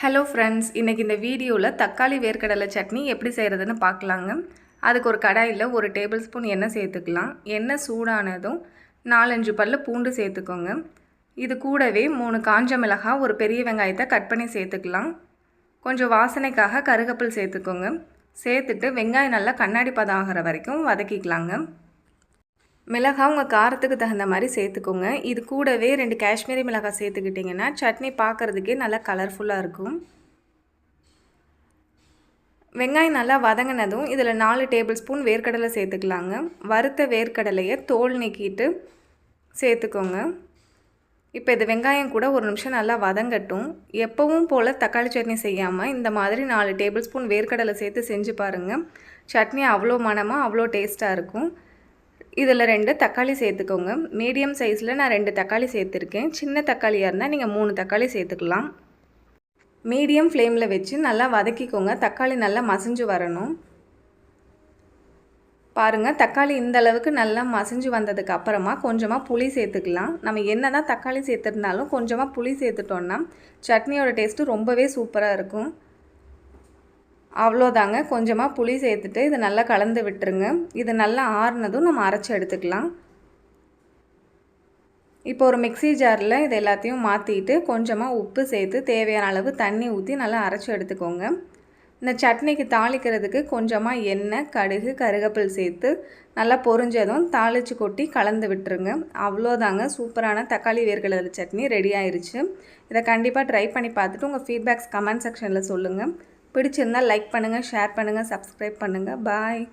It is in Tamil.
ஹலோ ஃப்ரெண்ட்ஸ், இன்றைக்கி இந்த வீடியோவில் தக்காளி வேர்க்கடலை சட்னி எப்படி செய்கிறதுன்னு பார்க்கலாங்க. அதுக்கு ஒரு கடாயில் 1 டேபிள் ஸ்பூன் எண்ணெய் சேர்த்துக்கலாம். எண்ணெய் சூடானதும் 4-5 பல்லு பூண்டு சேர்த்துக்கோங்க. இது கூடவே 3 காஞ்ச மிளகாய், ஒரு பெரிய வெங்காயத்தை கட் பண்ணி சேர்த்துக்கலாம். கொஞ்சம் வாசனைக்காக கருகப்பில் சேர்த்துக்கோங்க. சேர்த்துட்டு வெங்காயம் நல்லா கண்ணாடி பதம் ஆகிற வரைக்கும் வதக்கிக்கலாங்க. மிளகாய் உங்கள் காரத்துக்கு தகுந்த மாதிரி சேர்த்துக்கோங்க. இது கூடவே 2 காஷ்மீரி மிளகாய் சேர்த்துக்கிட்டிங்கன்னா சட்னி பார்க்குறதுக்கே நல்லா கலர்ஃபுல்லாக இருக்கும். வெங்காயம் நல்லா வதங்கினதும் இதில் 4 டேபிள் ஸ்பூன் வேர்க்கடலை சேர்த்துக்கலாங்க. வறுத்த வேர்க்கடலையை தோல் நீக்கிட்டு சேர்த்துக்கோங்க. இப்போ இது வெங்காயம் கூட 1 நிமிஷம் நல்லா வதங்கட்டும். எப்பவும் போல் தக்காளி சட்னி செய்யாமல் இந்த மாதிரி 4 டேபிள் ஸ்பூன் வேர்க்கடலை சேர்த்து செஞ்சு பாருங்கள். சட்னி அவ்வளோ மணமாக அவ்வளோ டேஸ்ட்டாக இருக்கும். இதில் 2 தக்காளி சேர்த்துக்கோங்க. மீடியம் சைஸில் நான் 2 தக்காளி சேர்த்துருக்கேன். சின்ன தக்காளியாக இருந்தால் நீங்கள் 3 தக்காளி சேர்த்துக்கலாம். மீடியம் ஃப்ளேமில் வச்சு நல்லா வதக்கிக்கோங்க. தக்காளி நல்லா மசிஞ்சு வரணும். பாருங்கள், தக்காளி இந்த அளவுக்கு நல்லா மசிஞ்சு வந்ததுக்கு அப்புறமா கொஞ்சமாக புளி சேர்த்துக்கலாம். நம்ம என்ன தான் தக்காளி சேர்த்துருந்தாலும் கொஞ்சமாக புளி சேர்த்துட்டோன்னா சட்னியோட டேஸ்ட்டு ரொம்பவே சூப்பராக இருக்கும். அவ்வளோதாங்க, கொஞ்சமாக புளி சேர்த்துட்டு இதை நல்லா கலந்து விட்டுருங்க. இது நல்லா ஆறுனதும் நம்ம அரைச்சி எடுத்துக்கலாம். இப்போ ஒரு மிக்ஸி ஜாரில் இது எல்லாத்தையும் மாற்றிட்டு கொஞ்சமாக உப்பு சேர்த்து தேவையான அளவு தண்ணி ஊற்றி நல்லா அரைச்சி எடுத்துக்கோங்க. இந்த சட்னிக்கு தாளிக்கிறதுக்கு கொஞ்சமாக எண்ணெய், கடுகு, கருகப்பில் சேர்த்து நல்லா பொரிஞ்சதும் தாளித்து கொட்டி கலந்து விட்டுருங்க. அவ்வளோதாங்க, சூப்பரான தக்காளி வேர்க்கடலை சட்னி ரெடி ஆயிடுச்சு. இதை கண்டிப்பாக ட்ரை பண்ணி பார்த்துட்டு உங்கள் ஃபீட்பேக்ஸ் கமெண்ட் செக்ஷனில் சொல்லுங்கள். பிடிச்சிருந்தால் லைக் பண்ணுங்கள், ஷேர் பண்ணுங்கள், சப்ஸ்கிரைப் பண்ணுங்கள். பாய்.